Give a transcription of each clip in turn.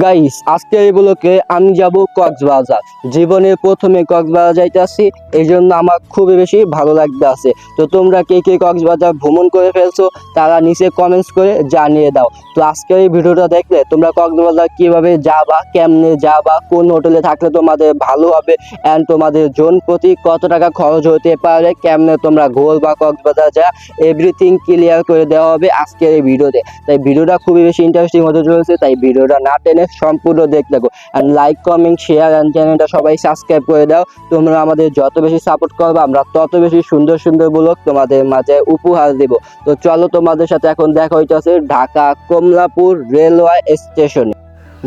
Guys আজকে এই ব্লকে আমি যাব কক্সবাজার। জীবনের প্রথমে কক্সবাজার যাইতেছি, এই জন্য আমার খুবই বেশি ভালো লাগতে আছে। তো তোমরা কে কে কক্সবাজার ভ্রমণ করে ফেলছো তারা নিচে কমেন্টস করে জানিয়ে দাও। তো আজকের এই ভিডিওটা দেখলে তোমরা কক্সবাজার কিভাবে যাবা, কেমনে যাবা, কোন হোটেলে থাকলে তোমাদের ভালো হবে, অ্যান্ড তোমাদের জন প্রতি কত টাকা খরচ হতে পারে, কেমনে তোমরা ঘুরবা কক্সবাজার যা, এভরিথিং ক্লিয়ার করে দেওয়া হবে আজকের এই ভিডিওতে। তাই ভিডিওটা খুবই বেশি ইন্টারেস্টিং হতে চলেছে, তাই ভিডিওটা না টেনে সম্পূর্ণ দেখতে থাকো। আর লাইক, কমেন্ট, শেয়ার অ্যান্ড চ্যানেলটা সবাই সাবস্ক্রাইব করে দাও। তোমরা আমাদের যত বেশি সাপোর্ট করবে আমরা তত বেশি সুন্দর সুন্দর ব্লগ তোমাদের মাঝে উপহার দেব। তো চলো তোমাদের সাথে এখন দেখা হইতেছে ঢাকা কমলাপুর রেলওয়ে স্টেশনে।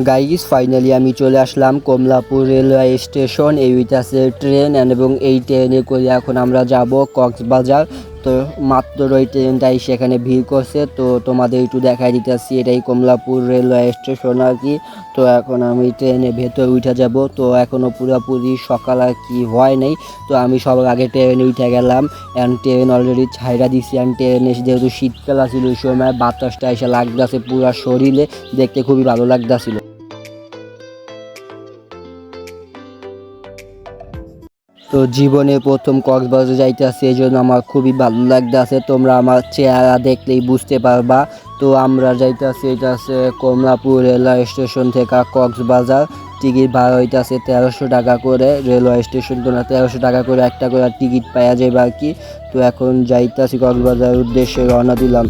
গাইস ফাইনালি আমি চলে আসলাম কমলাপুর রেলওয়ে স্টেশন। এই হইতাছে ট্রেন, এবং এই ট্রেনে করে এখন আমরা যাব কক্সবাজার। তো মাত্র ওই ট্রেনটাই সেখানে ভিড় করছে, তো তোমাদের একটু দেখাই দিতেছি এটাই কমলাপুর রেলওয়ে স্টেশন আর কি। তো এখন আমি ট্রেনে ভেতরে উঠে যাব। তো এখনও পুরোপুরি সকাল আর কি হয় নাই, তো আমি সবার আগে ট্রেনে উঠে গেলাম। অ্যান্ড ট্রেন অলরেডি ছাইরা দিছি। অ্যান্ড ট্রেনে যেহেতু শীতকাল আছিল ওই সময় বাতাসটা এসে লাগতেছে পুরো শরীরে, দেখতে খুবই ভালো লাগতেছিল। তো জীবনে প্রথম কক্সবাজার যাইতেছি, এই জন্য আমার খুবই ভালো লাগতেছে। তোমরা আমার চেহারা দেখলেই বুঝতে পারবা। তো আমরা যাইতেছি, এটা আছে কমলাপুর রেলওয়ে স্টেশন থেকে কক্সবাজার। টিকিট ভাড়া হইতেছে 1300 টাকা করে। রেলওয়ে স্টেশন তো না, 1300 টাকা করে একটা করে টিকিট পাওয়া যাবে আর কি। তো এখন যাইতেছি কক্সবাজারের উদ্দেশ্যে রওনা দিলাম।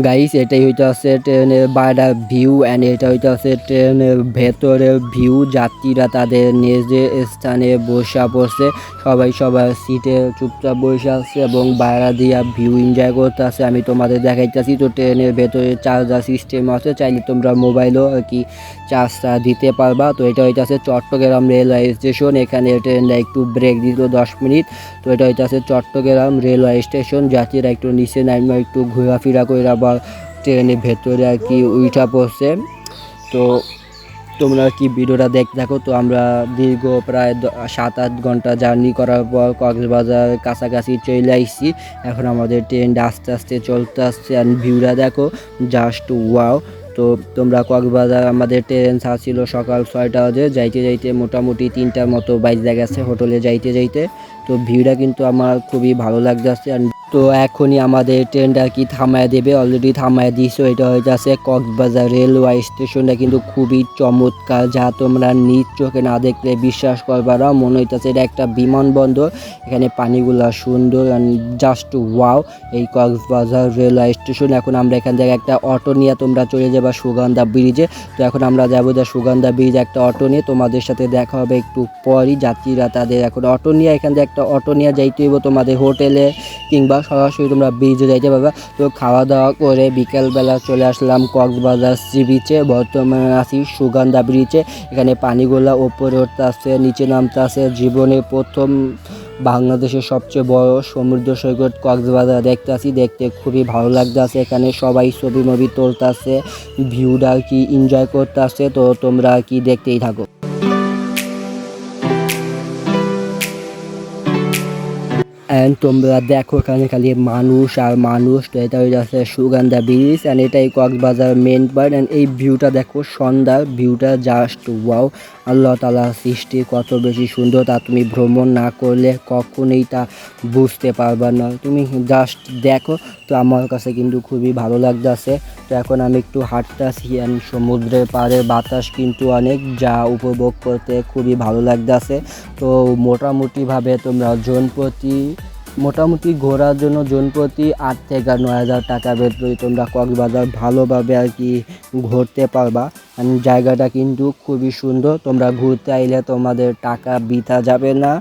গাইস এটাই হইতে আছে ট্রেনের বাইরের ভিউ, অ্যান্ড এটা হইতে আছে ট্রেনের ভেতরের ভিউ। যাত্রীরা তাদের নিজের স্থানে বসে পড়ছে, সবাই সবার সিটে চুপচাপ বসে আছে এবং বাইরে দিয়া ভিউ এনজয় করতে আছে। আমি তোমাদের দেখাইতেছি। তো ট্রেনের ভেতরে চার্জার সিস্টেম আছে, চাইলে তোমরা মোবাইলও আর কি চার্জটা দিতে পারবা। তো এটা হইতে আছে চট্টগ্রাম রেলওয়ে স্টেশন। এখানে ট্রেনটা একটু ব্রেক দিল 10 মিনিট। তো এটা হইতে আছে চট্টগ্রাম রেলওয়ে স্টেশন। যাত্রীরা একটু নিচে নামে একটু ঘোরাফেরা করে আবার ট্রেনের ভেতরে আর কি উঠা পড়ছে। তো তোমরা কি ভিডিওটা দেখতে থাকো। তো আমরা দীর্ঘ প্রায় 7-8 ঘন্টা জার্নি করার পর কক্সবাজার কাছাকাছি চলে আসছি। এখন আমাদের ট্রেনটা আস্তে আস্তে চলতে আসছে, আর ভিউটা দেখো জাস্ট ওয়াও। তো তোমরা কক্সবাজার আমাদের ট্রেন ছাড়ছিল সকাল 6টা বাজে, যাইতে যাইতে মোটামুটি 3টার মতো বাইজে গেছে হোটেলে যাইতে যাইতে। তো ভিউটা কিন্তু আমার খুবই ভালো লাগতেছে। তো এখনই আমাদের ট্রেনটা কি থামায় দেবে, অলরেডি থামায় দিয়েছে। এটা হয়ে যাচ্ছে কক্সবাজার রেলওয়ে স্টেশনটা কিন্তু খুবই চমৎকার, যা তোমরা নিজ চোখে না দেখলে বিশ্বাস করবা না। মনে হইতেছে এটা একটা বিমানবন্দর। এখানে পানিগুলা সুন্দর, জাস্ট ওয়াও এই কক্সবাজার রেলওয়ে স্টেশন। এখন আমরা এখান থেকে একটা অটো নিয়ে তোমরা চলে যাবা সুগন্ধা ব্রিজে। তো এখন আমরা যাবো যে সুগন্ধা ব্রিজ একটা অটো নিয়ে, তোমাদের সাথে দেখা হবে একটু পরই। যাত্রীরা তাদের এখন অটো নিয়ে এখান থেকে একটা অটো নিয়ে যাইতে হইব তোমাদের হোটেলে, কিংবা সরাসরি তোমরা ব্রিজে যাইতে পারবা। তো খাওয়া দাওয়া করে বিকেলবেলা চলে আসলাম কক্সবাজার সি বিচে। বর্তমানে আছি সুগন্ধা ব্রিজে। এখানে পানিগুলা ওপরে উঠতে আসছে, নিচে নামতে আসে। জীবনে প্রথম বাংলাদেশের সবচেয়ে বড় সমুদ্র সৈকত কক্সবাজার দেখতে আসি, দেখতে খুবই ভালো লাগতে আছে। এখানে সবাই ছবি মবি তুলতে আসে, ভিউটা কি এনজয় করতে আসে। তো তোমরা কি দেখতেই থাকো। অ্যান্ড তোমরা দেখো এখানে খালি মানুষ আর মানুষ। তো এটা হয়ে যাচ্ছে সুগন্ধা ব্রিজ, অ্যান্ড এটাই কক্সবাজার মেন পয়েন্ট। অ্যান্ড এই ভিউটা দেখো সন্ধ্যার ভিউটা জাস্ট ওয়াও। আল্লাহ তাআলা সৃষ্টি কত বেশি সুন্দর, তা তুমি ভ্রমণ না করলে কখনোই তা বুঝতে পারবা না। তুমি জাস্ট দেখো। তো আমার কাছে কিন্তু খুবই ভালো লাগতেছে। তো এখন আমি একটু হাঁটতেছি, অ্যান্ড সমুদ্রের পাড়ে বাতাস কিন্তু অনেক, যা উপভোগ করতে খুবই ভালো লাগতেছে। তো মোটামুটিভাবে তোমরা মোটামুটি ঘোরার জন্য জনপ্রতি 8 থেকে 9,000 টাকা ভেতরে তোমরা কক্সবাজার ভালোভাবে আর কি ঘুরতে পারবা। জায়গাটা কিন্তু খুবই সুন্দর, তোমরা ঘুরতে আইলে তোমাদের টাকা বৃথা যাবে না।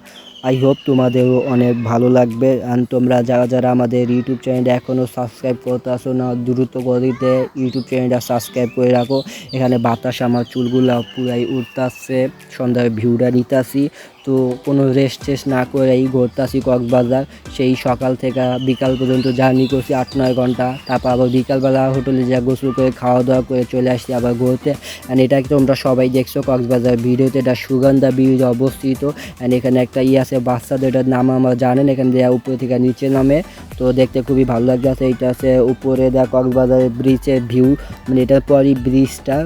আই হোপ তোমাদেরও অনেক ভালো লাগবে। অ্যান্ড তোমরা যারা যারা আমাদের ইউটিউব চ্যানেলটা এখনও সাবস্ক্রাইব করতে আসো না, দ্রুত গতিতে ইউটিউব চ্যানেলটা সাবস্ক্রাইব করে রাখো। এখানে বাতাস আমার চুলগুলা পুরাই উঠতে আসছে, সন্ধ্যায় ভিউটা নিতে আসি। তো তো কোনো রেস্ট টেস্ট না করেই ঘুরতেছি কক্সবাজার। সেই সকাল থেকে বিকাল পর্যন্ত জার্নি করছি 8-9 ঘন্টা। তারপর আবার বিকালবেলা হোটেলে যা গোসল করে খাওয়া দাওয়া করে চলে আসছি আবার ঘুরতে। অ্যান্ড এটা তোমরা সবাই দেখছো কক্সবাজার ভিডিওতে, এটা সুগন্ধা ব্রিজ অবস্থিত। অ্যান্ড এখানে একটা আছে বাচ্চাদের, এটার নাম আমরা জানেন, এখানে দেওয়া উপরে থেকে নিচে নামে, তো দেখতে খুবই ভালো লাগছে। এইটা আছে উপরে দেওয়া কক্সবাজার ব্রিজের ভিউ, মানে এটার পরই ব্রিজটা।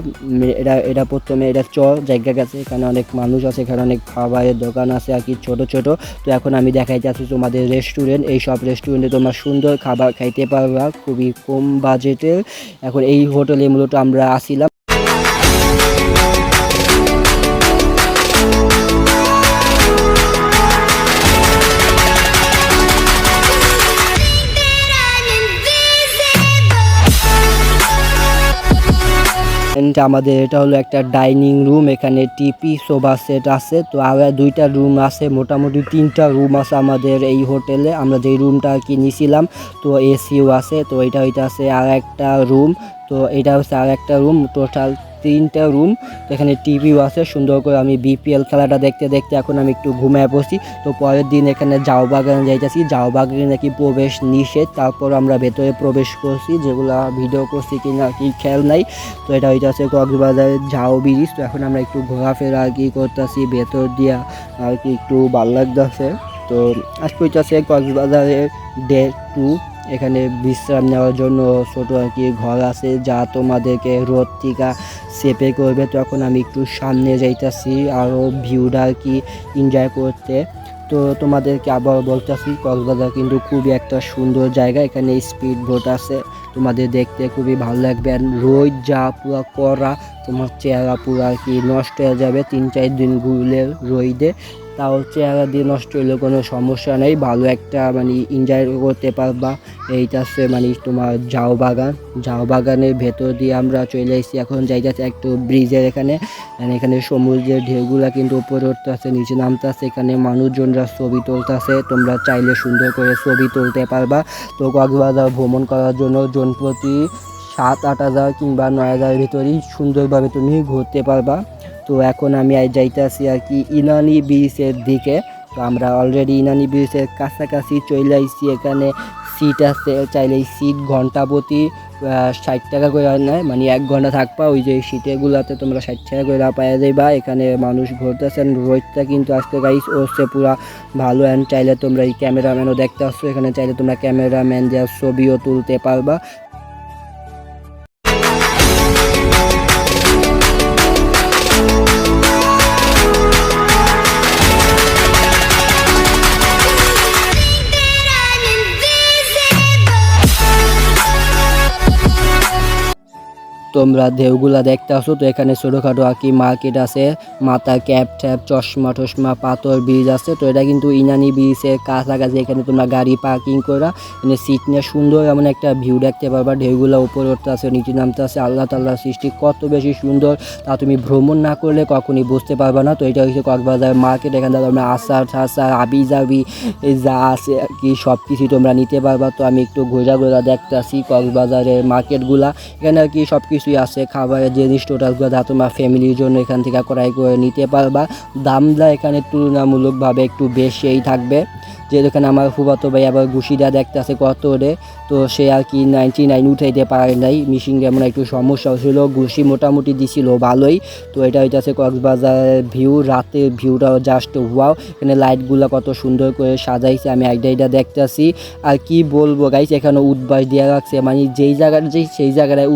এটা প্রথমে এটা জায়গা গেছে, এখানে অনেক মানুষ আছে, এখানে অনেক খাবারের দোকান আছে আর কি ছোট ছোট। তো এখন আমি দেখাই যাচ্ছি তোমাদের রেস্টুরেন্ট। এই সব রেস্টুরেন্টে তোমরা সুন্দর খাবার খাইতে পারবা খুবই কম বাজেটের। এখন এই হোটেলে মূলত আমরা আসিলাম। আমাদের এটা হলো একটা ডাইনিং রুম, এখানে টিপি সোফা সেট আছে। তো আর 2টা রুম আছে, মোটামুটি 3টা রুম আছে আমাদের এই হোটেলে। আমরা যেই রুমটা আর কি নিয়েছিলাম, তো এসিও আছে। তো এটা আছে আর একটা রুম, তো এটা হচ্ছে আর একটা রুম, টোটাল 3টা রুম। তো এখানে টিভিও আছে। সুন্দর করে আমি বিপিএল খেলাটা দেখতে দেখতে এখন আমি একটু ঘুমিয়ে পড়ছি। তো পরের দিন এখানে জাও বাগানে যাইতেছি, জাও বাগানে নাকি প্রবেশ নিষেধ, তারপর আমরা ভেতরে প্রবেশ করছি, যেগুলা ভিডিও করছি কিনা কি খেয়াল নাই। তো এটা হইতেছে কক্সবাজারের জাও ব্রিজ। তো এখন আমরা একটু ঘোরাফেরা আর কি করতেছি ভেতর দিয়া, আর কি একটু ভালো লাগতেছে। তো আজকে হইতেছে কক্সবাজারের ডে 2। এখানে বিশ্রাম নেওয়ার জন্য ছোট আর কি ঘর আছে, যা তোমাদেরকে রোদ থেকে সেপে করবে। তো এখন আমি একটু সামনে যাইতেছি আরও ভিউটা আর কি এনজয় করতে। তো তোমাদেরকে আবার বলতেছি কক্সবাজার কিন্তু খুবই একটা সুন্দর জায়গা। এখানে স্পিড বোট আছে, তোমাদের দেখতে খুবই ভালো লাগবে। আর রোদ যা পুরো কড়া, তোমার চেহারা পুরো আর কি নষ্ট হয়ে যাবে 3-4 দিন ঘুরলে রোদে, তাও চেহারা দিয়ে নষ্ট হইলে কোনো সমস্যা নেই, ভালো একটা মানে এনজয় করতে পারবা। এইটা আছে মানে তোমার জাও বাগান। জাও বাগানের ভেতর দিয়ে আমরা চলে এসেছি, এখন যাইতেছে একটু ব্রিজের এখানে। এখানে সমুদ্রের ঢেউগুলা কিন্তু উপরে উঠতে আছে, নিচে নামতে আছে। এখানে মানুষজনরা ছবি তুলতেছে, তোমরা চাইলে সুন্দর করে ছবি তুলতে পারবা। তো কক্সবাজার ভ্রমণ করার জন্য জনপ্রতি 7-8 হাজার কিংবা 9 হাজারের ভিতরেই সুন্দরভাবে তুমি ঘুরতে পারবা। তো এখন আমি যাইতেছি আর কি ইনানি ব্রিজের দিকে। তো আমরা অলরেডি ইনানি ব্রিজের কাছাকাছি চলে আসছি। এখানে সিট আছে, চাইলে এই সিট ঘন্টা প্রতি 60 টাকা করে নেয়, মানে 1 ঘন্টা থাকবা ওই যে সিটেগুলোতে তোমরা 60 টাকা করে পাওয়া যাইবা। এখানে মানুষ ঘুরতেছেন, রোদটা কিন্তু আজকে গাইস হচ্ছে পুরা ভালো। অ্যান্ড চাইলে তোমরা এই ক্যামেরাম্যানও দেখতে আসছো, এখানে চাইলে তোমরা ক্যামেরাম্যান দিয়ে ছবিও তুলতে পারবা। তোমরা ঢেউগুলা দেখতে আসো। তো এখানে ছোটোখাটো আর কি মার্কেট আছে, মাথা ক্যাপ ট্যাপ চশমা টশমা পাথর ব্রিজ আছে। তো এটা কিন্তু ইনানি ব্রিজের কাছাকাছি, এখানে তোমরা গাড়ি পার্কিং করা, এখানে সিট নিয়ে সুন্দর এমন একটা ভিউ দেখতে পারবা। ঢেউগুলা উপরে উঠতে আছে, নিচে নামতে আছে। আল্লাহ তাআলার সৃষ্টি কত বেশি সুন্দর, তা তুমি ভ্রমণ না করলে কখনই বুঝতে পারবা না। তো এটা হচ্ছে কক্সবাজার মার্কেট, এখানে তোমরা আচার ঠাচার আবি যাবি যা আছে আর কি সব কিছু তোমরা নিতে পারবা। তো আমি একটু ঘোরা দেখতে আসি কক্সবাজারের মার্কেটগুলা। এখানে আর কি সব কিছুই আছে, খাবারের জিনিস টোটালগুলো যা তোমার ফ্যামিলির জন্য এখান থেকে ক্রয় করে নিতে পারবা। দামটা এখানে তুলনামূলকভাবে একটু বেশিই থাকবে। যেহেতু এখানে আমার ফুফাতো ভাই আবার ঘুষিটা দেখতে আছে কত রে, তো সে আর কি 99 উঠাইতে পারে নাই, মিশিং এমন একটু সমস্যা হচ্ছিল। ঘুষি মোটামুটি দিছিল ভালোই। তো এটা হইতেছে কক্সবাজারের ভিউ, রাতের ভিউটাও জাস্ট ওয়াও। এখানে লাইটগুলো কত সুন্দর করে সাজাইছে, আমি এটা দেখতেছি। আর কি বলবো গাইস, এখানে উদ্বাস দেওয়া রাখছে, মানে যেই জায়গাটা সেই জায়গাটায়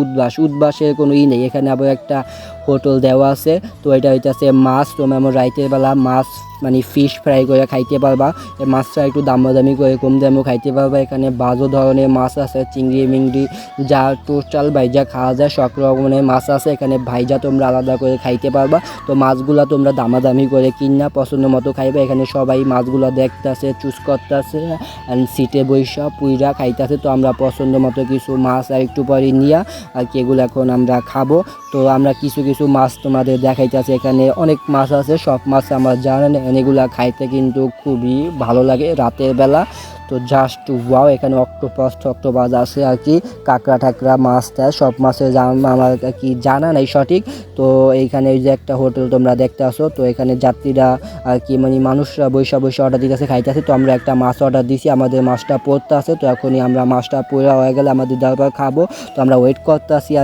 উদ্বাসের কোনো নেই। এখানে আবার একটা হোটেল দেওয়া আছে। তো এটা হইতেছে মাছ, তোমরা এমন রাইতের বেলা মাছ মানে ফিশ ফ্রাই করে খাইতে পারবা। এই মাছটা একটু দামি করে কম দামেও খাইতে পারবা। এখানে বাজো ধরনের মাছ আছে, চিংড়ি মিংড়ি যা টোটাল ভাইজা খাওয়া যায় সব রকমের মাছ আছে। এখানে ভাইজা তোমরা আলাদা করে খাইতে পারবা। তো মাছগুলা তোমরা দামি করে কিনা পছন্দ মতো খাইবা। এখানে সবাই মাছগুলা দেখতেছে, চুজ করতেছে, অ্যান্ড সিটে বৈশা পুইরা খাইতেছে। তো আমরা পছন্দ মতো কিছু মাছ আর একটু পরে নিয়া আর কি এগুলো এখন আমরা খাবো। তো আমরা কিছু কিছু মাছ তোমাদের দেখাইতেছি। এখানে অনেক মাছ আছে, সব মাছ আমার জানা নেই, এগুলা খাইতে কিন্তু খুবই ভালো লাগে রাতের বেলা। তো জাস্ট ওয়াও, এখানে অক্টোপাস টক্টোপাস আছে আর কি, কাঁকড়া ঠাকরা মাছ দেয়, সব মাছের আমার আর কি জানা নেই সঠিক। তো এইখানে এই যে একটা হোটেল তোমরা দেখতে আসো, তো এখানে যাত্রীরা আর কি মানে মানুষরা বৈশা বৈশা অর্ডার দিতেছে, খাইতেছে। তো আমরা একটা মাছ অর্ডার দিছি, আমাদের মাছটা পড়তে আছে, তো এখনই আমরা মাছটা পড়া হয়ে গেলে আমাদের তারপর খাবো। তো আমরা ওয়েট করতে আসি।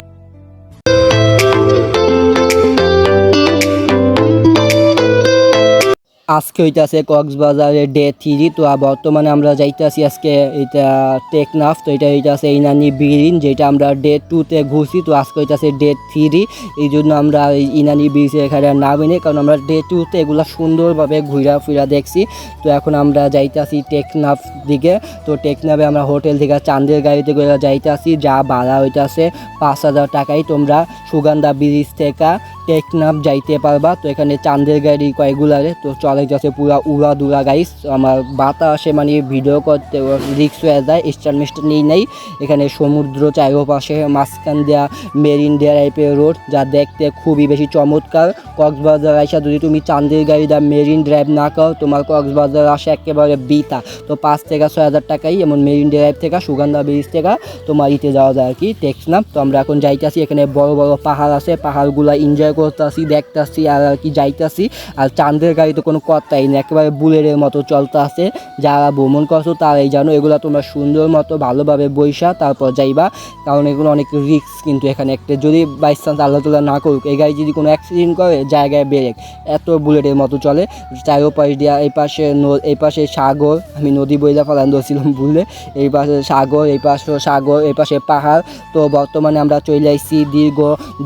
আজকে হইতাছে কক্সবাজারের ডে 3। তো বর্তমানে আমরা যাইতেছি আজকে এটা টেকনাফ। তো এটা হইতাছে ইনানি ব্রিজ, যেটা আমরা ডে 2-তে ঘুরছি। তো আজকে হইতাছে ডে 3, এই জন্য আমরা এই ইনানি ব্রিজে এখানে নামিনি, কারণ আমরা ডে 2-তে এগুলা সুন্দরভাবে ঘুরা ফিরা দেখছি। তো এখন আমরা যাইতেছি টেকনাফ দিকে। তো টেকনাফে আমরা হোটেল থেকে চাঁদের গাড়িতে করে যাইতেছি, যা ভাড়া হইতাছে 5,000 টাকায়। তোমরা সুগন্ধা ব্রিজ থেকে টেকনাফ যাইতে পারবা। তো এখানে চাঁদের গাড়ি কয়েকগুলারে তো চলে যাচ্ছে পুরা উড়া দুরা গাইস। আমার বাতাসে মানে ভিডিও করতে রিক্স হয়ে যায়, স্টার মিস্টার নেই নাই। এখানে সমুদ্র চারোপাশে মাঝখান দেওয়া মেরিন ড্রাইভের রোড, যা দেখতে খুবই বেশি চমৎকার। কক্সবাজার আসা যদি তুমি চাঁদের গাড়ি দা মেরিন ড্রাইভ না করো, তোমার কক্সবাজার আসা একেবারে বিতা। তো 5 থেকে 6,000 টাকাই এমন মেরিন ড্রাইভ থেকে সুগন্ধা ব্রিজ থেকে তোমার ইতে যাওয়া যায় আর কি টেকনাফ। তো আমরা এখন যাইতেছি, এখানে বড় বড় পাহাড় আছে, পাহাড়গুলা এনজয় করতেছি, দেখতেছি আর কি যাইতেছি। আর চাঁদের গাড়ি তো কোনো কথাই নেই, একেবারে বুলেটের মতো চলতে আছে। যারা ভ্রমণ করছো তারাই জানো, এগুলো তোমরা সুন্দর মতো ভালোভাবে বইসা তারপর যাইবা, কারণ এগুলো অনেক রিস্ক। কিন্তু এখানে একটা যদি বাই চান্স আল্লাহ তাআলা না করুক, এই গাড়ি যদি কোনো অ্যাক্সিডেন্ট করে জায়গায় ব্রেক, এত বুলেটের মতো চলে। চারোপাশ দিয়া এই পাশে সাগর, আমি নদী বইলা ফেলান ধরছিলাম ভুলে। এই পাশে সাগর, এই পাশে সাগর, এই পাশে পাহাড়। তো বর্তমানে আমরা চলে আসছি দীর্ঘ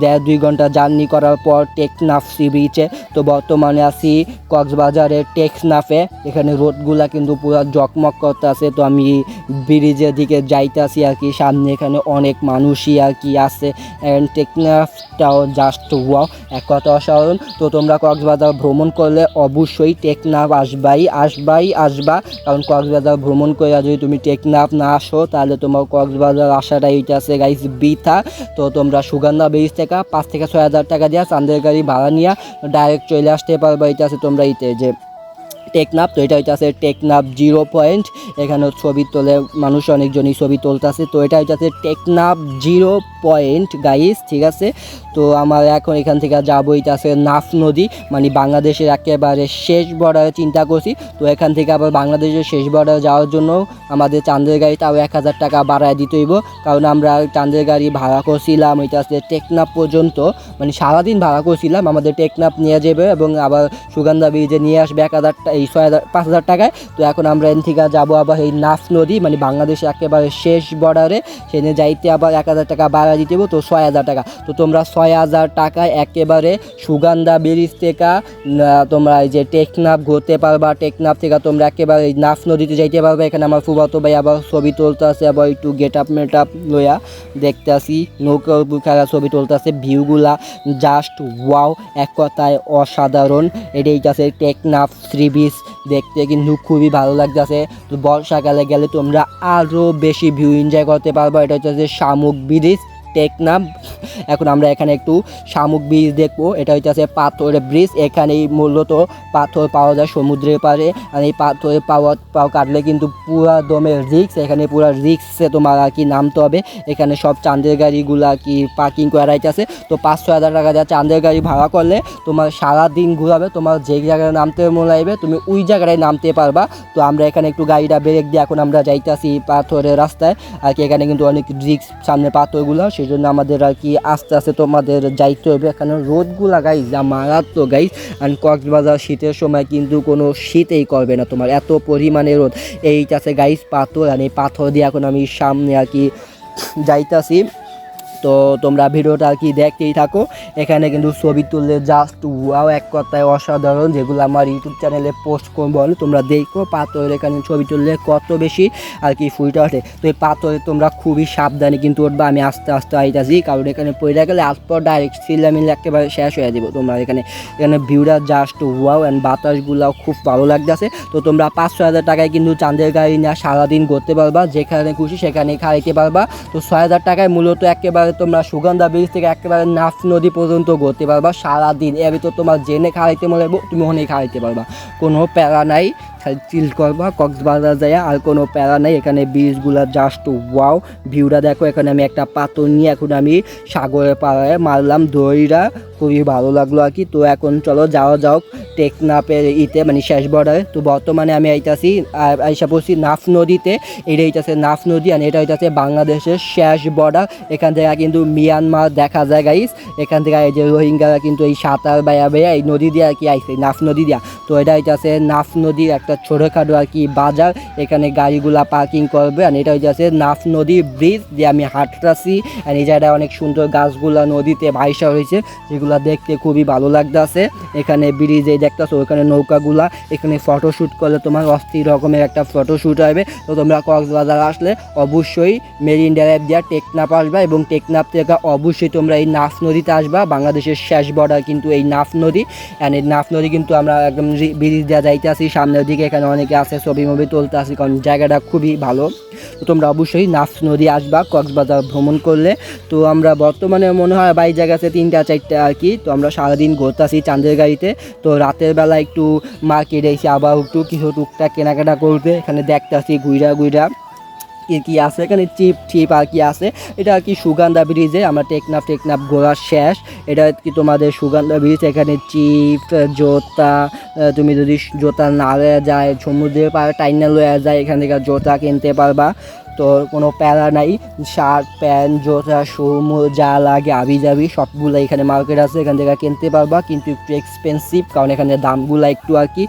1.5-2 ঘন্টা জার্নি করার পর টেকনাফ সি বিচে। তো বর্তমানে আছি কক্সবাজারের টেকনাফে। এখানে রোডগুলা কিন্তু পুরো জকমক করতে আছে। তো আমি ব্রিজের দিকে যাইতেছি আর কি, সামনে এখানে অনেক মানুষই আর কি আছে। টেকনাফটাও জাস্ট ওয়াও, এক কথা অসাধারণ। তো তোমরা কক্সবাজার ভ্রমণ করলে অবশ্যই টেকনাফ আসবা, কারণ কক্সবাজার ভ্রমণ করে যদি তুমি টেকনাফ না আসো, তাহলে তোমার কক্সবাজার আসাটাই হইতেছে গাইস বৃথা। তো তোমরা সুগন্ধা ব্রিজ থেকে 5 থেকে 6,000 টাকা দিয়া চাঁদের গাড়ি ভাড়া নিয়ে ডাইরেক্ট চলে আসতে পারবা। এটা আছে তোমরা ইতে যে টেকনাফ। তো এটা হইতেছে টেকনাফ 0 পয়েন্ট, এখানে ছবি তোলে মানুষ, অনেকজনই ছবি তুলতেছে। তো এটা হইতেছে টেকনাফ 0 পয়েন্ট গাইস, ঠিক আছে। তো আমার এখন এখান থেকে যাবো হইতেছে নাফ নদী, মানে বাংলাদেশের একেবারে শেষ বর্ডারে চিন্তা করছি। তো এখান থেকে আবার বাংলাদেশের শেষ বর্ডারে যাওয়ার জন্য আমাদের চাঁদের গাড়ি তাও 1,000 টাকা বাড়ায় দিতে হইব, কারণ আমরা চাঁদের গাড়ি ভাড়া করছিলাম হইতেছে টেকনাফ পর্যন্ত, মানে সারাদিন ভাড়া করছিলাম। আমাদের টেকনাফ নিয়ে যাবে এবং আবার সুগন্ধা ব্রিজে নিয়ে আসবে 5,000 টাকায়। তো এখন আমরা এখান থেকে যাবো আবার এই নাফ নদী, মানে বাংলাদেশের একেবারে শেষ বর্ডারে, সেখানে যাইতে আবার 1,000 টাকা ভাড়া দিতে হবে, তো 6,000 টাকা। তো তোমরা 6,000 টাকায় একেবারে সুগন্ধা ব্রিজ থেকে তোমরা এই যে টেকনাফ ঘুরতে পারবা। টেকনাফ থেকে তোমরা একেবারে এই নাফ নদীতে যাইতে পারবে। এখানে আমার ফুফাতো ভাই আবার ছবি তুলতে আছে, আবার একটু গেট আপ মেট আপ লইয়া দেখতে আসি, নৌকার খেলা ছবি তুলতে আছে। ভিউগুলা জাস্ট ওয়াও, এক কথায় অসাধারণ। এটাই আছে টেকনাফ সি বিচ, দেখতে কিন্তু খুবই ভালো লাগতেছে। তো বর্ষাকালে গেলে তোমরা আরও বেশি ভিউ এনজয় করতে পারবা। এটা হচ্ছে শামুক ব্রিজ টেকনাফ। এখন আমরা এখানে একটু শামুক ব্রিজ দেখবো। এটা হচ্ছে পাথরের ব্রিজ, এখানেই মূলত পাথর পাওয়া যায় সমুদ্রের পাড়ে। আর এই পাথরে পাও কাটলে কিন্তু পুরা দমের রিক্স, এখানে পুরা রিক্সে তোমার আর কি নামতে হবে। এখানে সব চাঁদের গাড়িগুলা কি পার্কিং করা রাইতেছে। তো 500-6,000 টাকা দেওয়া চাঁদের গাড়ি ভাড়া করলে তোমার সারাদিন ঘুরাবে, তোমার যে জায়গায় নামতে মনে লাগবে তুমি ওই জায়গায় নামতে পারবা। তো আমরা এখানে একটু গাড়িটা ব্রেক দিয়ে এখন আমরা যাইতেছি পাথরের রাস্তায় আর কি। এখানে কিন্তু অনেক রিক্স, সামনে পাথরগুলো, সেই জন্য আমাদের আর কি আস্তে আস্তে তোমাদের যাইতে হবে। এখানে রোদগুলা গাইজ যা মারাত্মক গাইজ। আর কক্সবাজার শীতের সময় কিন্তু কোনো শীতেই করবে না তোমার, এত পরিমাণে রোদ। এইটা আছে গাইজ পাথর, আর এই পাথর দিয়ে এখন আমি সামনে আর কি যাইতাছি। তো তোমরা ভিডিওটা আর কি দেখতেই থাকো। এখানে কিন্তু ছবি তুললে জাস্ট ওয়াও, এক কথায় অসাধারণ, যেগুলো আমার ইউটিউব চ্যানেলে পোস্ট করবো, তোমরা দেখো পাথরের এখানে ছবি তুললে কত বেশি আর কি ফুলটা ওঠে। তো এই পাথরে তোমরা খুবই সাবধানে কিন্তু উঠবা। আমি আস্তে আস্তে আইতাছি, কারণ এখানে পড়ে গেলে আসপর ডাইরেক্ট চিল্লামিল্লা একেবারে শেষ হয়ে দেবো। তোমরা এখানে ভিউটা জাস্ট ওয়াও, অ্যান্ড বাতাসগুলাও খুব ভালো লাগতেছে। তো তোমরা 500-6,000 টাকায় কিন্তু চাঁদের গাড়ি নিয়ে সারাদিন ঘুরতে পারবা, যেখানে খুশি সেখানে খাইতে পারবা। তো 6,000 টাকায় মূলত একেবারে একেবারে তোমরা সুগন্ধা ব্রিজ থেকে একেবারে নাফ নদী পর্যন্ত ঘুরতে পারবা সারাদিন। এর ভিতর তোমার জেনে খাওয়াইতে মনে তুমি ওখানেই খাওয়াইতে পারবা, কোনো প্যারা নাই, খালি চিল করবা কক্সবাজার যায় আর কোনো প্যারা নাই। এখানে ব্রিজগুলো জাস্ট ওয়াও, ভিউটা দেখো। এখানে আমি একটা পাথর নিয়ে এখন আমি সাগরের পাড়ে মারলাম দড়িটা, খুবই ভালো লাগলো আর কি। তো এখন চলো যাওয়া যাও টেকনাফের মানে শেষ বর্ডারে। তো বর্তমানে আমি আইতাছি আইসা পড়ছি নাফ নদীতে। এটা হইতাছে নাফ নদী আর এটা হইতাছে বাংলাদেশের শেষ বর্ডার। এখান থেকে কিন্তু মিয়ানমার দেখা যায় গাইস। এখান থেকে এই যে রোহিঙ্গারা কিন্তু এই সাঁতার বাইয়া বাইয়া এই নদী দিয়ে আর কি আইছে, নাফ নদী দিয়া। তো এটা হইতাছে নাফ নদীর একটা ছোটোখাটো আর কি বাজার, এখানে গাড়িগুলা পার্কিং করবে। আর এটা হইতাছে নাফ নদী ব্রিজ দিয়ে আমি হাঁটতেছি। আর এই জায়গাটা অনেক সুন্দর গাছগুলা নদীতে ভাইসা হয়েছে, যেগুলা দেখতে খুবই ভালো লাগতেছে। এখানে ব্রিজে দেখতেছো ওখানে নৌকাগুলা, এখানে ফটোশ্যুট করলে তোমার অস্থির রকমের একটা ফটোশ্যুট হবে। তো তোমরা কক্সবাজার আসলে অবশ্যই মেরিন ড্রাইভ দিয়া টেকনাফ আসবা এবং টেকনাফ থেকে অবশ্যই তোমরা এই নাফ নদীতে আসবা। বাংলাদেশের শেষ বর্ডার কিন্তু এই নাফ নদী। অ্যান্ড এই নাফ নদী কিন্তু আমরা একদম ব্রিজ দেওয়া যাইতে আসি সামনের দিকে। এখানে অনেকে আছে ছবি মবি তুলতে আসি, কারণ জায়গাটা খুবই ভালো। তো তোমরা অবশ্যই নাফ নদী আসবা কক্সবাজার ভ্রমণ করলে। তো আমরা বর্তমানে মনে হয় বাই জায়গা আছে 3-4টা আর কি। তো আমরা সারাদিন ঘুরতেছি চাঁদের গাড়িতে। তো রাতের বেলা একটু মার্কেট এসে আবার একটু কিছু টুকটাক কেনাকাটা করবে। এখানে দেখতেছি ঘুইরা ঘুইরা কি আছে, এখানে চিপ আর কি আছে। এটা আর কি সুগন্ধা ব্রিজে আমরা টেকনাফ ঘোরা শেষ। এটা কি তোমাদের সুগন্ধা ব্রিজ। এখানে চিপ জোতা, তুমি যদি জোতা না লয়ে যায় সমুদ্রের পাড়ে টাইনা লয়ে যায়, এখান থেকে জোতা কিনতে পারবা। তো কোনো প্যারা নাই, শার্ট প্যান্ট জোতা শু যা লাগে আবি যাবি সবগুলো এখানে মার্কেট আছে, এখান থেকে কিনতে পারবা। কিন্তু একটু এক্সপেন্সিভ, কারণ এখানে দামগুলো একটু আর কি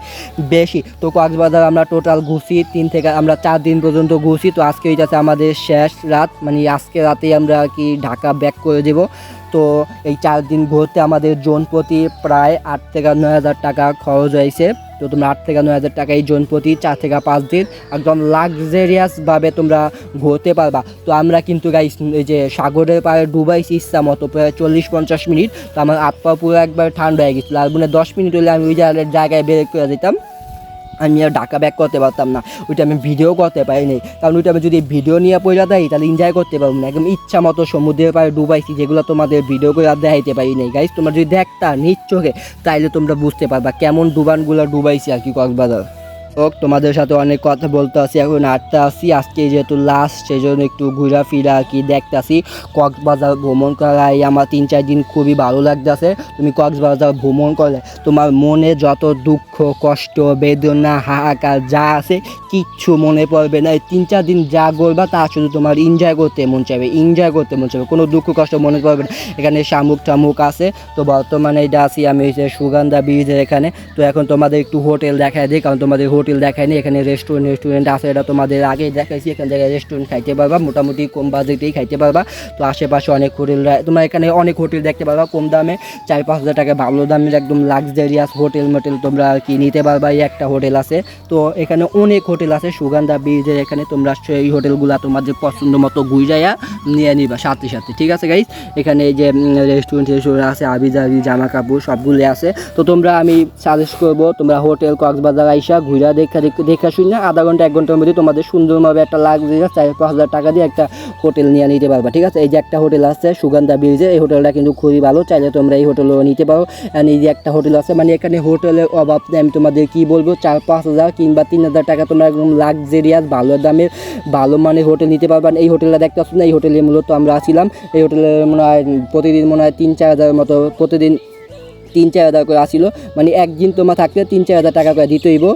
বেশি। তো কক্সবাজার আমরা টোটাল ঘুরছি 3 থেকে আমরা 4 দিন পর্যন্ত ঘুরছি। তো আজকে হইতেছে আমাদের শেষ রাত, মানে আজকে রাতেই আমরা আর কি ঢাকা ব্যাক করে দেবো। তো এই 4 দিন ঘুরতে আমাদের জন প্রতি প্রায় 8 থেকে 9 হাজার টাকা খরচ হয়েছে। তো তোমরা 8 থেকে 9 হাজার টাকা এই জন প্রতি 4 থেকে 5 দিন একদম লাক্সারিয়াসভাবে তোমরা ঘুরতে পারবা। তো আমরা কিন্তু গাইস এই যে সাগরের পাড়ে ডুবাইছি ইচ্ছা মতো প্রায় 40-50 মিনিট। তো আমার হাত পা পুরো একবার ঠান্ডা হয়ে গেছিলো। আর 10 মিনিট হলে আমি ওই জায়গায় বের করে দিতাম, আমি আর ঢাকা ব্যাক করতে পারতাম না। ওইটা আমি ভিডিও করতে পারিনি, কারণ ওইটা আমি যদি ভিডিও নিয়ে পড়ে যাই তাহলে এনজয় করতে পারবো না। একদম ইচ্ছা মতো সমুদ্রের পাড়ে ডুবাইছি, যেগুলো তোমাদের ভিডিও করে আর দেখাইতে পারি নাই গাইস। তোমরা যদি দেখতা নিজ চোখে তাইলে তোমরা বুঝতে পারবা কেমন ডুবানগুলো ডুবাইছি আর কি কক্সবাজার। তোমাদের সাথে অনেক কথা বলতে আসি, এখন আটটা আসি। আজকে যেহেতু লাস্ট, সেই জন্য একটু ঘুরা ফিরা আর কি দেখতে আসি। কক্সবাজার ভ্রমণ করাই আমার 3-4 দিন খুবই ভালো লাগতেছে। তুমি কক্সবাজার ভ্রমণ করলে তোমার মনে যত দুঃখ কষ্ট বেদনা হাহাকার যা আছে কিচ্ছু মনে পড়বে না। এই 3-4 দিন যা করবা তা শুধু তোমার এনজয় করতে মন চাইবে, কোনো দুঃখ কষ্ট মনে পড়বে না। এখানে শামুক টামুক আছে। তো বর্তমানে এটা আসি আমি সুগন্ধা ব্রিজের এখানে। তো এখন তোমাদের একটু হোটেল দেখায় দিই, কারণ তোমাদের হোটেল দেখায়নি। এখানে রেস্টুরেন্ট আছে, এটা তোমাদের আগেই দেখাইছি। এখান থেকে রেস্টুরেন্ট খাইতে পারবা, মোটামুটি কম বাজেটেই খাইতে পারবা। তো আশেপাশে অনেক হোটেল, তোমরা এখানে অনেক হোটেল দেখতে পারবা কম দামে, 4-5 হাজার টাকা ভালো দামের একদম লাক্সারিয়াস হোটেল তোমরা আর কি নিতে পারবা। এই একটা হোটেল আছে। তো এখানে অনেক হোটেল আছে সুগন্ধা ব্রিজের এখানে। তোমরা এই হোটেলগুলো তোমাদের পছন্দ মতো ঘুরাইয়া নিয়ে নিবা সাথে সাথে, ঠিক আছে গাইস। এখানে এই যে রেস্টুরেন্ট আছে, আবিজাবি জামা কাপড় সবগুলো আছে। তো তোমরা আমি সাজেস্ট করবো তোমরা হোটেল কক্সবাজার আইসা ঘুরা দেখা শুনে আধা ঘন্টা 1 ঘন্টার মধ্যে তোমাদের সুন্দরভাবে একটা লাক্সারিয়াস 4-5 হাজার টাকা দিয়ে একটা হোটেল নিয়ে নিতে পারবা, ঠিক আছে। এই যে একটা হোটেল আছে সুগন্ধা ব্রিজে, এই হোটেলটা কিন্তু খুবই ভালো, চাইলে তোমরা এই হোটেলও নিতে পারো। অ্যান্ড এই যে একটা হোটেল আছে, মানে এখানে হোটেলের অভাব নেই। আমি তোমাদের কি বলবো, 4-5 হাজার কিংবা 3 হাজার টাকা তোমরা একদম লাক্সারিয়াস ভালো দামের ভালো মানের হোটেল নিতে পারবা। এই হোটেলটা দেখতে আসছো না, এই হোটেলে মূলত আমরা আসছিলাম। এই হোটেলে মনে হয় প্রতিদিন মনে হয় 3-4 হাজার মতো, প্রতিদিন 3-4 হাজার করে আসিল। মানে একদিন তোমার থাকলে 3-4 হাজার টাকা করে দিতে হইব।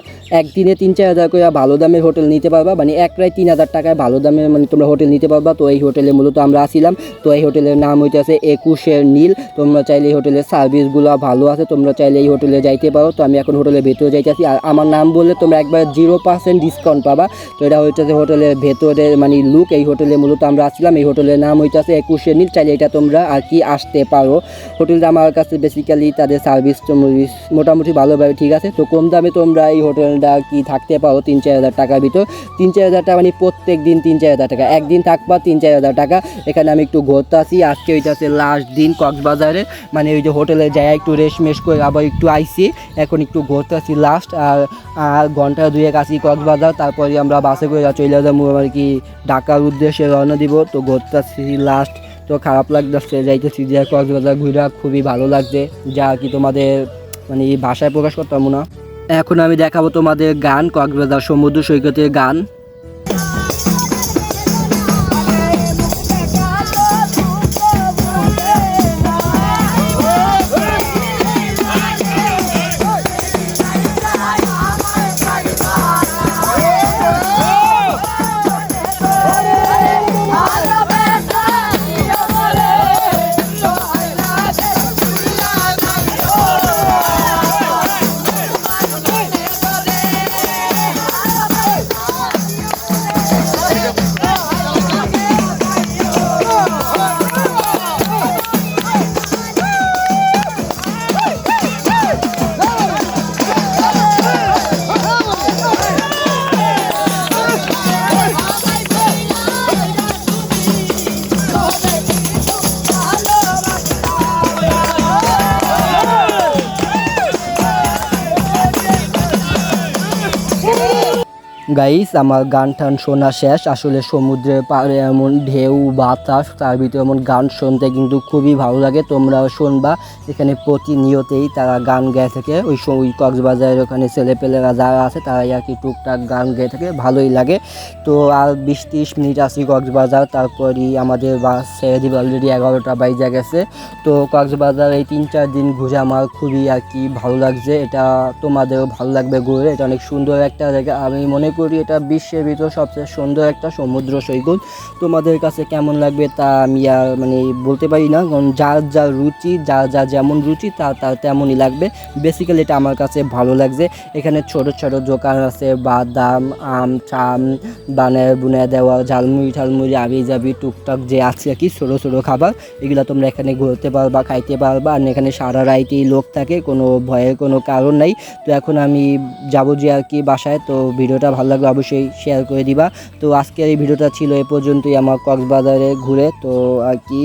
একদিনে 3-4 হাজার করে ভালো দামের হোটেল নিতে পারবা, মানে প্রায় 3 হাজার টাকায় ভালো দামের মানে তোমরা হোটেল নিতে পারবা। তো এই হোটেলে মূলত আমরা আসছিলাম। তো এই হোটেলের নাম হইতেছে 21 নীল। তোমরা চাইলে এই হোটেলের সার্ভিসগুলো ভালো আছে, তোমরা চাইলে এই হোটেলে যাইতে পারো। তো আমি এখন হোটেলের ভেতরে যাইতেছি, আর আমার নাম বললে তোমরা একবার 0% ডিসকাউন্ট পাবা। তো এটা হইতেছে হোটেলের ভেতরে মানে লুক। এই হোটেলে মূলত আমরা আসছিলাম। এই হোটেলের নাম হইতেছে 21 নীল, চাইলে এটা তোমরা আর কি আসতে পারো। হোটেলটা আমার কাছে বেসিক্যালি তাদের সার্ভিস মোটামুটি ভালোভাবে ঠিক আছে। তো কম দামে তোমরা এই হোটেলটা কি থাকতে পারো 3-4 হাজার টাকার ভিতর। 3-4 হাজার টাকা মানে প্রত্যেক দিন 3-4 হাজার টাকা, একদিন থাকবা 3-4 হাজার টাকা। এখানে আমি একটু ঘুরতে আসি, আজকে হইতেছে লাস্ট দিন কক্সবাজারে, মানে ওই যে হোটেলে যাই একটু রেস্ট করে আবার একটু আইসি, এখন একটু ঘুরতে আসি লাস্ট। আর ঘন্টা 2-1 আসি কক্সবাজার, তারপরে আমরা বাসে করে চলে যাবো আর কি ঢাকার উদ্দেশ্যে রওনা দিব। তো ঘুরতে আসি লাস্ট তো খারাপ লাগতেছে যাইতেছি যে কক্সবাজার ঘুরা খুবই ভালো লাগছে, যা কি তোমাদের মানে ভাষায় প্রকাশ করতে পারবো না। এখন আমি দেখাবো তোমাদের গান, কক্সবাজার সমুদ্র সৈকতের গান। গাইস আমার গান টান শোনা শেষ। আসলে সমুদ্রের পাড়ে এমন ঢেউ বাতাস, তার ভিতরে এমন গান শুনতে কিন্তু খুবই ভালো লাগে। তোমরাও শুনবা, এখানে প্রতিনিয়তেই তারা গান গেয়ে থাকে। ওই কক্সবাজারের ওখানে ছেলেপেলেরা যারা আছে তারাই আর কি টুকটাক গান গেয়ে থাকে, ভালোই লাগে। তো আর 20-30 মিনিট আসি কক্সবাজার, তারপরই আমাদের বাস ছেড়ে দিবে, অলরেডি 11টা বাইজা গেছে। তো কক্সবাজার এই 3-4 দিন ঘুরে আমার খুবই আর কি ভালো লাগছে। এটা তোমাদেরও ভালো লাগবে ঘুরে, এটা অনেক সুন্দর একটা জায়গা। আমি মনে করি এটা বিশ্বের ভিতর সবচেয়ে সুন্দর একটা সমুদ্র সৈকত। তোমাদের কাছে কেমন লাগবে তা আমি আর মানে বলতে পারি না, কারণ যার যার রুচি, যার যার যেমন রুচি তার তেমনই লাগবে। বেসিক্যালি এটা আমার কাছে ভালো লাগছে। এখানে ছোট ছোট দোকান আছে, বাদাম, আম, চাম, বুনে দেওয়া ঝালমুড়ি ঠালমুড়ি আবি যাবি টুকটাক যে আছে আর কি ছোটো ছোটো খাবার, এগুলো তোমরা এখানে ঘুরতে পারবা, খাইতে পারবা। আর এখানে সারা রাইতেই লোক থাকে, কোনো ভয়ের কোনো কারণ নাই। তো এখন আমি যাবো যে আর কি বাসায়। তো ভিডিওটা ভালো লাগলে অবশ্যই শেয়ার করে দিবা। তো আজকের এই ভিডিওটা ছিল এ পর্যন্তই আমার কক্সবাজারে ঘুরে। তো আর কি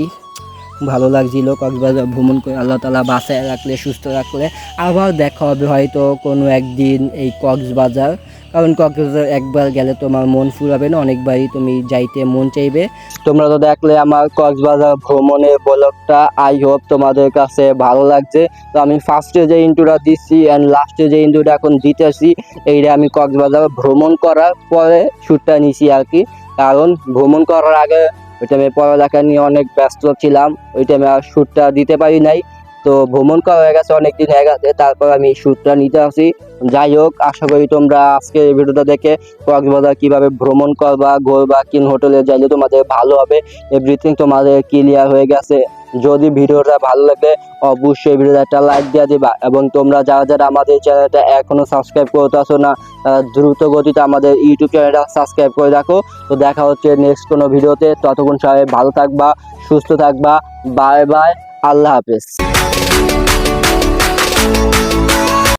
ভালো লাগছিল কক্সবাজার ভ্রমণ করে। আল্লাহ তাআলা বাসায় রাখলে, সুস্থ রাখলে আবার দেখা হবে হয়তো কোনো একদিন এই কক্সবাজার। কারণ কক্সবাজার একবার গেলে তোমার মন ফুরাবে না, অনেকবারই তুমি যাইতে মন চাইবে। তোমরা তো দেখলে আমার কক্সবাজার ভ্রমণের ব্লগটা, আই হোপ তোমাদের কাছে ভালো লাগছে। তো আমি ফার্স্টে যে ইন্ট্রোটা দিচ্ছি অ্যান্ড লাস্টে যে ইন্ট্রোটা এখন দিতেছি, এইটা আমি কক্সবাজার ভ্রমণ করার পরে শ্যুটটা নিছি আর কি। কারণ ভ্রমণ করার আগে ওই টাইমে পড়ালেখা নিয়ে অনেক ব্যস্ত ছিলাম, ওই টাইমে আর শ্যুটটা দিতে পারি নাই। তো ভ্রমণ করা হয়ে গেছে, অনেকদিন হয়ে গেছে, তারপর আমি শ্যুটটা নিতে আসি। যাই হোক, আশা করি তোমরা আজকে এই ভিডিওটা দেখে কক্সবাজার কিভাবে ভ্রমণ করবা, ঘুরবা, কোন হোটেলে যাইলে তোমাদের ভালো হবে, এভরিথিং তোমাদের ক্লিয়ার হয়ে গেছে। যদি ভিডিওটা ভালো লাগে অবশ্যই ভিডিওটা একটা লাইক দিয়ে দিবা, এবং তোমরা যারা যারা আমাদের চ্যানেলটা এখনো সাবস্ক্রাইব করতে আসো না, তারা দ্রুত গতিতে আমাদের ইউটিউব চ্যানেলটা সাবস্ক্রাইব করে রাখো। তো দেখা হচ্ছে নেক্সট কোনো ভিডিওতে, ততক্ষণ সবাই ভালো থাকবা, সুস্থ থাকবা। বাই বাই, আল্লাহ হাফেজ।